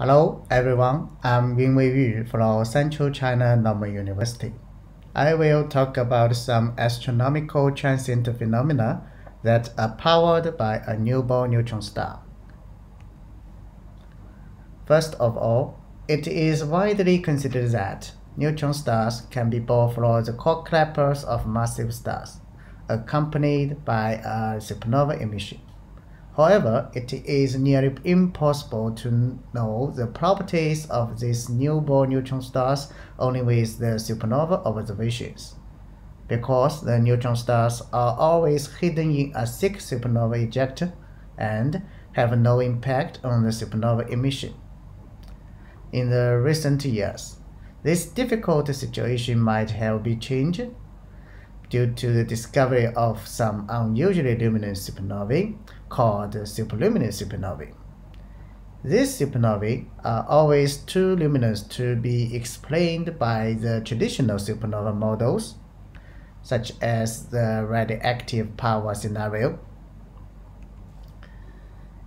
Hello everyone, I'm Wei Yu from Central China Normal University. I will talk about some astronomical transient phenomena that are powered by a newborn neutron star. First of all, it is widely considered that neutron stars can be born from the core clappers of massive stars, accompanied by a supernova emission. However, it is nearly impossible to know the properties of these newborn neutron stars only with the supernova observations, because the neutron stars are always hidden in a thick supernova ejecta and have no impact on the supernova emission. In the recent years, this difficult situation might have been changed due to the discovery of some unusually luminous supernovae called superluminous supernovae. These supernovae are always too luminous to be explained by the traditional supernova models, such as the radioactive power scenario.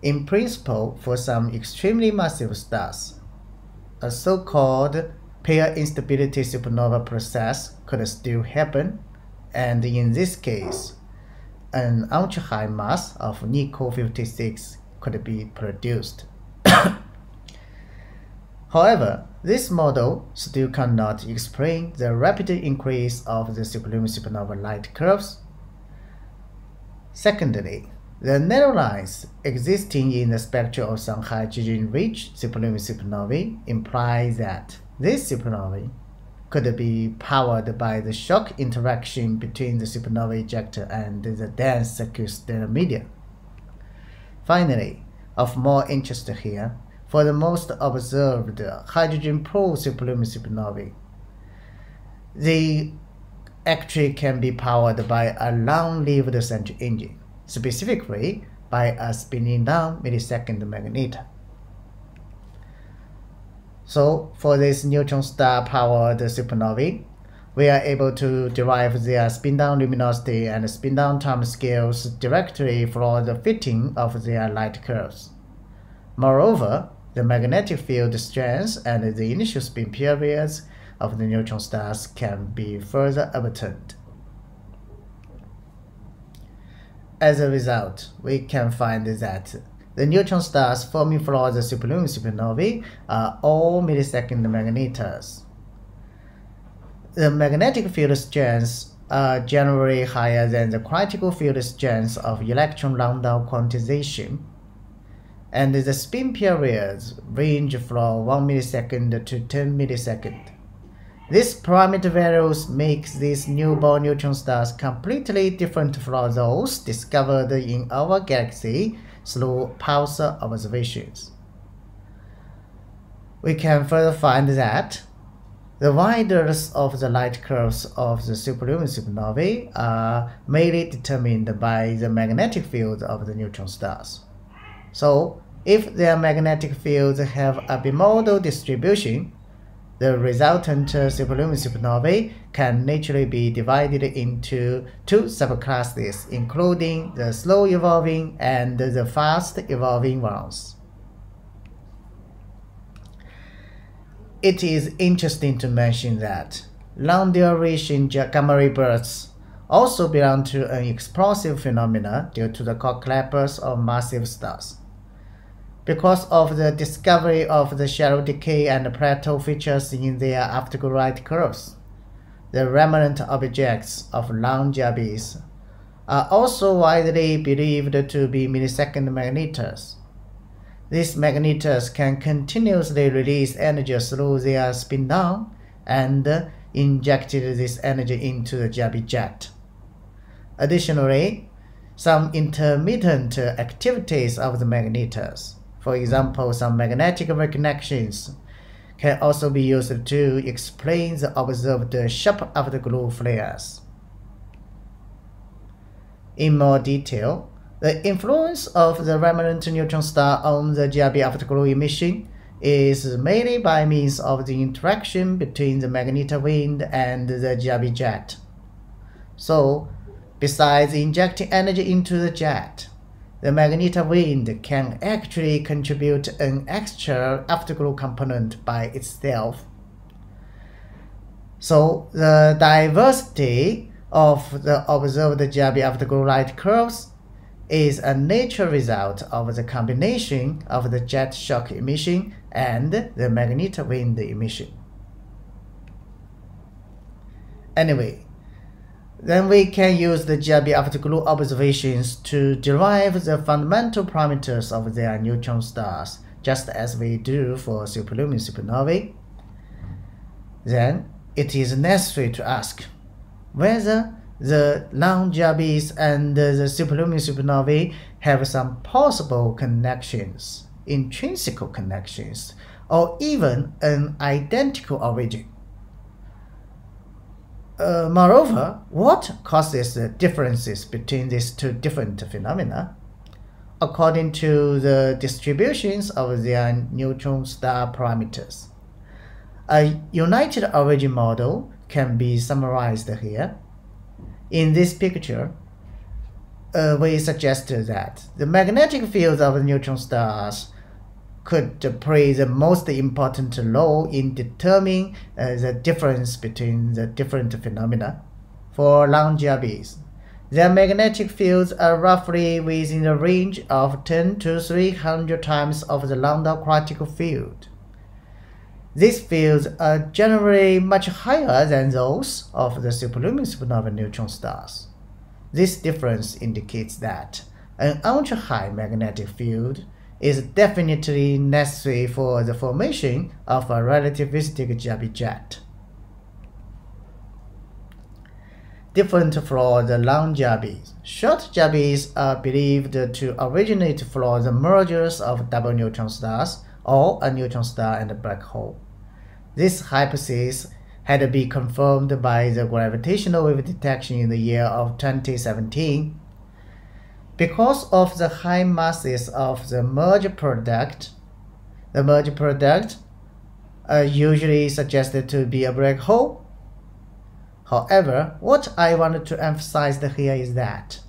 In principle, for some extremely massive stars, a so-called pair instability supernova process could still happen, and in this case, an ultra-high mass of Nico 56 could be produced. However, this model still cannot explain the rapid increase of the superluminous supernova light curves. Secondly, the narrow lines existing in the spectra of some hydrogen-rich superluminous supernovae imply that these supernovae could be powered by the shock interaction between the supernova ejecta and the dense circumstellar media. Finally, of more interest here, for the most observed hydrogen-poor superluminous supernovae, they actually can be powered by a long-lived central engine, specifically by a spinning down millisecond magnetar. So, for this neutron star-powered supernovae, we are able to derive their spin-down luminosity and spin-down time scales directly from the fitting of their light curves. Moreover, the magnetic field strength and the initial spin periods of the neutron stars can be further obtained. As a result, we can find that the neutron stars forming from the superluminous supernovae are all millisecond magnetars. The magnetic field strengths are generally higher than the critical field strength of electron Landau quantization, and the spin periods range from 1 millisecond to 10 milliseconds. These parameter values make these newborn neutron stars completely different from those discovered in our galaxy through pulsar observations. We can further find that the widers of the light curves of the superluminous supernovae are mainly determined by the magnetic field of the neutron stars. So, if their magnetic fields have a bimodal distribution, the resultant superluminous supernovae can naturally be divided into two subclasses, including the slow-evolving and the fast-evolving ones. It is interesting to mention that long-duration gamma-ray bursts also belong to an explosive phenomena due to the core clappers of massive stars. Because of the discovery of the shallow decay and plateau features in their afterglow light curves, the remnant objects of long GRBs are also widely believed to be millisecond magnetars. These magnetars can continuously release energy through their spin down and injected this energy into the GRB jet. Additionally, some intermittent activities of the magnetars, for example, some magnetic reconnections, can also be used to explain the observed sharp afterglow flares. In more detail, the influence of the remnant neutron star on the GRB afterglow emission is mainly by means of the interaction between the magnetar wind and the GRB jet. So, besides injecting energy into the jet, the magnetar wind can actually contribute an extra afterglow component by itself. So the diversity of the observed GRB afterglow light curves is a natural result of the combination of the jet shock emission and the magnetar wind emission. Anyway, then we can use the GRB afterglow observations to derive the fundamental parameters of their neutron stars, just as we do for superluminous supernovae. Then it is necessary to ask whether the long GRBs and the superluminous supernovae have some possible connections, intrinsic connections, or even an identical origin. Moreover, what causes the differences between these two different phenomena? According to the distributions of their neutron star parameters, a united origin model can be summarized here. In this picture, we suggested that the magnetic fields of the neutron stars could play the most important role in determining the difference between the different phenomena. For long GRBs, their magnetic fields are roughly within the range of 10 to 300 times of the lambda critical field. These fields are generally much higher than those of the superluminous supernova neutron stars. This difference indicates that an ultra-high magnetic field is definitely necessary for the formation of a relativistic GRB jet. Different from the long GRBs, short GRBs are believed to originate from the mergers of double neutron stars or a neutron star and a black hole. This hypothesis had been confirmed by the gravitational wave detection in the year of 2017. Because of the high masses of the merged product, the merged product are usually suggested to be a black hole. However, what I wanted to emphasize here is that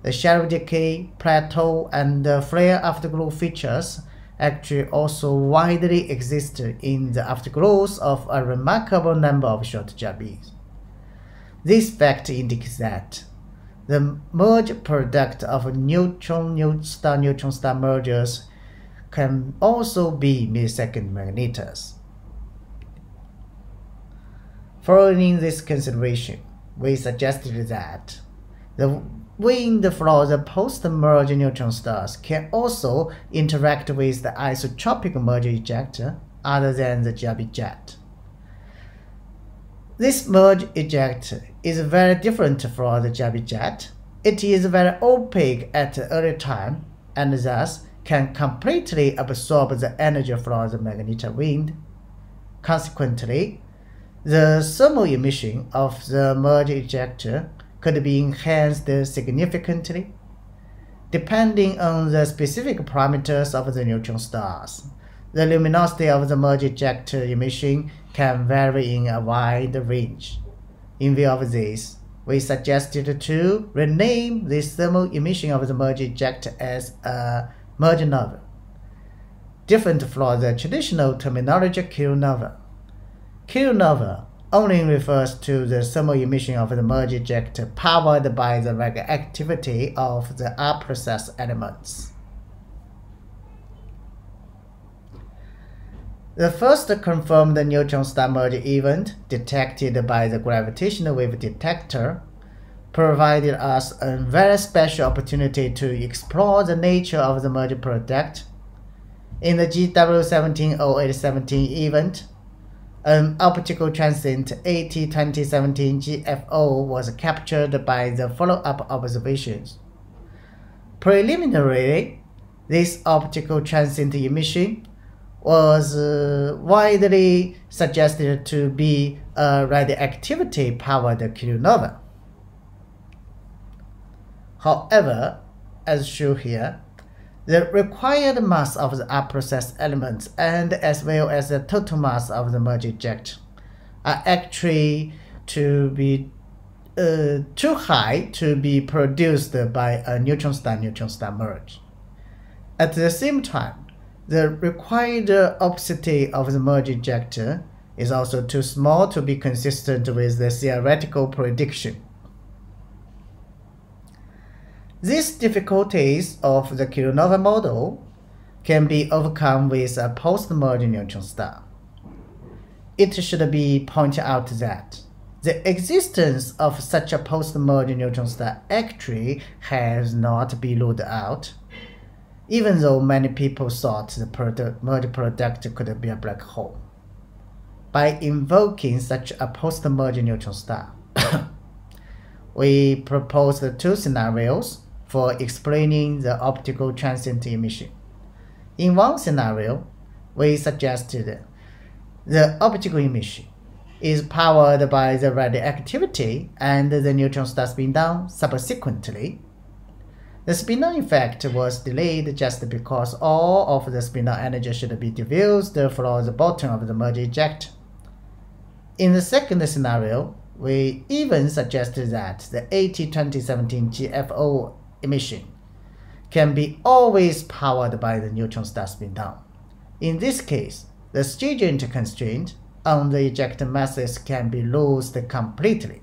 the shallow decay, plateau, and flare afterglow features actually also widely exist in the afterglows of a remarkable number of short GRBs. This fact indicates that the merged product of neutron-star mergers can also be millisecond magnetars. Following this consideration, we suggested that the wind from the post-merge neutron stars can also interact with the isotropic merger ejector other than the GRB jet. This merge ejector is very different from the GRB jet. It is very opaque at the early time and thus can completely absorb the energy from the magnetar wind. Consequently, the thermal emission of the merge ejector could be enhanced significantly, depending on the specific parameters of the neutron stars. The luminosity of the merge ejector emission can vary in a wide range. In view of this, we suggested to rename this thermal emission of the merge ejector as a Mergernovae, different from the traditional terminology kilonova. Kilonova only refers to the thermal emission of the merge ejector powered by the radioactivity of the R-process elements. The first confirmed neutron star merge event detected by the gravitational wave detector provided us a very special opportunity to explore the nature of the merge product. In the GW170817 event, an optical transient AT2017gfo was captured by the follow-up observations. Preliminarily, this optical transient emission was widely suggested to be a radioactivity-powered kilonova. However, as shown here, the required mass of the R-process elements and as well as the total mass of the merge ejector are actually to be too high to be produced by a neutron star merge. At the same time, the required opacity of the merge ejector is also too small to be consistent with the theoretical prediction. These difficulties of the kilonova model can be overcome with a post-merge neutron star. It should be pointed out that the existence of such a post-merge neutron star actually has not been ruled out, even though many people thought the merge product could be a black hole. By invoking such a post-merge neutron star, we proposed two scenarios for explaining the optical transient emission. In one scenario, we suggested the optical emission is powered by the radioactivity and the neutron star spin-down subsequently. The spin-down effect was delayed just because all of the spin-down energy should be diffused from the bottom of the merge ejector. In the second scenario, we even suggested that the AT2017gfo emission can be always powered by the neutron star spin-down. In this case, the stringent constraint on the ejector masses can be loosed completely.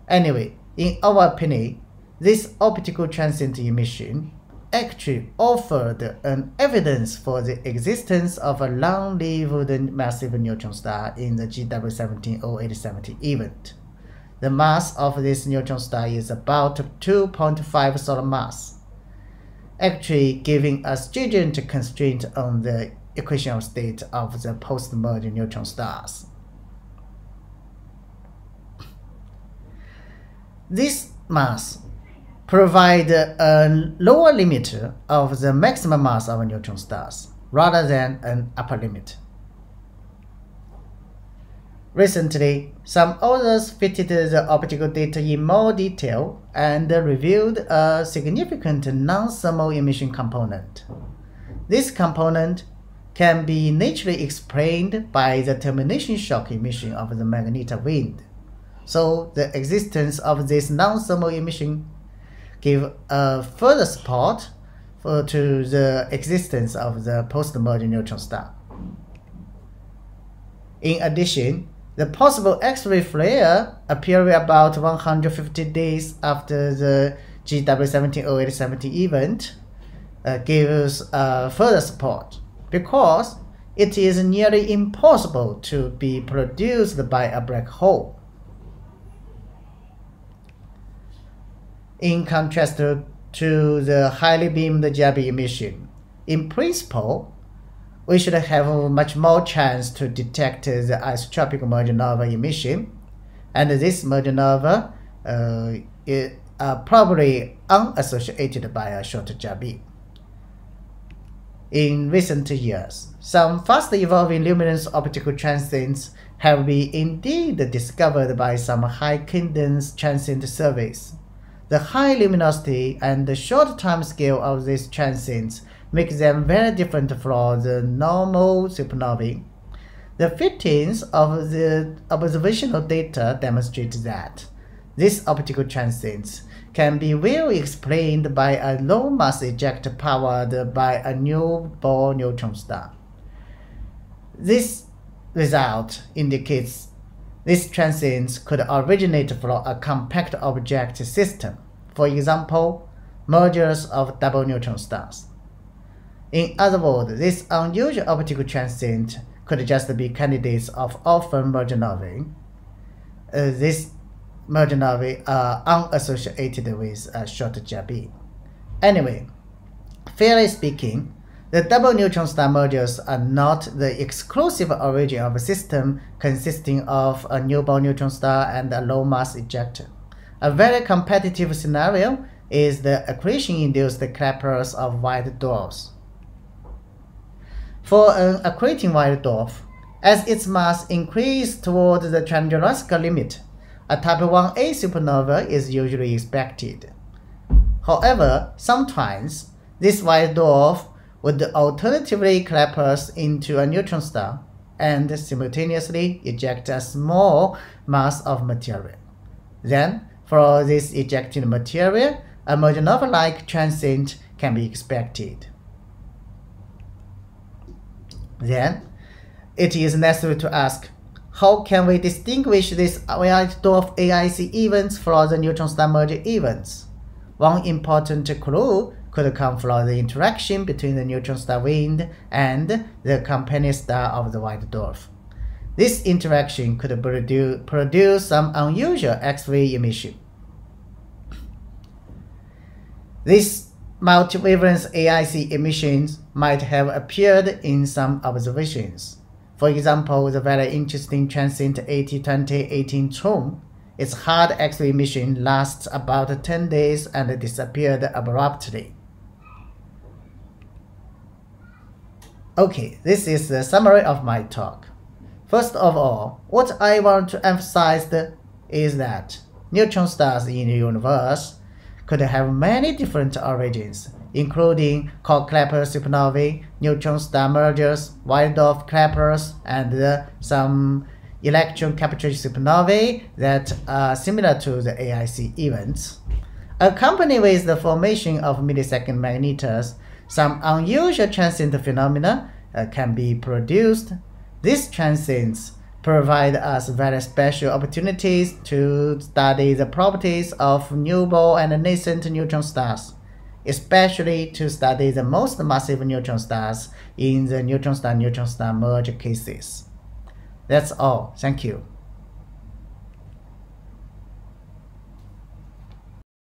Anyway, in our opinion, this optical transient emission actually offered an evidence for the existence of a long-lived massive neutron star in the GW170817 event. The mass of this neutron star is about 2.5 solar mass, actually giving a stringent constraint on the equational state of the post-merge neutron stars. This mass provides a lower limit of the maximum mass of neutron stars rather than an upper limit. Recently, some authors fitted the optical data in more detail and revealed a significant non-thermal emission component. This component can be naturally explained by the termination shock emission of the magnetar wind. So the existence of this non-thermal emission gives further support to the existence of the post-merge neutron star. In addition, the possible X-ray flare appearing about 150 days after the GW170817 event gives further support, because it is nearly impossible to be produced by a black hole. In contrast to the highly beamed GRB emission, in principle, we should have much more chance to detect the isotropic Mergernovae emission, and this Mergernovae is probably unassociated by a short GRB. In recent years, some fast-evolving luminous optical transients have been indeed discovered by some high-cadence transient surveys. The high luminosity and the short time scale of these transients make them very different from the normal supernovae. The fittings of the observational data demonstrate that these optical transients can be well explained by a low-mass ejector powered by a newborn neutron star. This result indicates these transients could originate from a compact object system, for example, mergers of double neutron stars. In other words, this unusual optical transient could just be candidates of orphan Mergernovae. These Mergernovae are unassociated with a short GRB. Anyway, fairly speaking, the double neutron star mergers are not the exclusive origin of a system consisting of a newborn neutron star and a low-mass ejector. A very competitive scenario is the accretion-induced collapse of white dwarfs. For an accreting white dwarf, as its mass increases toward the transuranic limit, a type 1a supernova is usually expected. However, sometimes this white dwarf would alternatively collapse into a neutron star and simultaneously eject a small mass of material. Then, for this ejected material, a Mergernovae-like transient can be expected. Then, it is necessary to ask, how can we distinguish these white dwarf AIC events from the neutron star merger events? One important clue could come from the interaction between the neutron star wind and the companion star of the white dwarf. This interaction could produce some unusual X-ray emission. These multivalence AIC emissions might have appeared in some observations. For example, the very interesting transient AT2018 Neutron, its hard X-ray emission lasts about 10 days and disappeared abruptly. Okay, this is the summary of my talk. First of all, what I want to emphasize is that neutron stars in the universe could have many different origins, including core-Klaper supernovae, neutron star mergers, white dwarf Klapers, and some electron captured supernovae that are similar to the AIC events. Accompanied with the formation of millisecond magnetars, some unusual transient phenomena can be produced. These transients provide us very special opportunities to study the properties of newborn and nascent neutron stars, especially to study the most massive neutron stars in the neutron star merge cases. That's all. Thank you.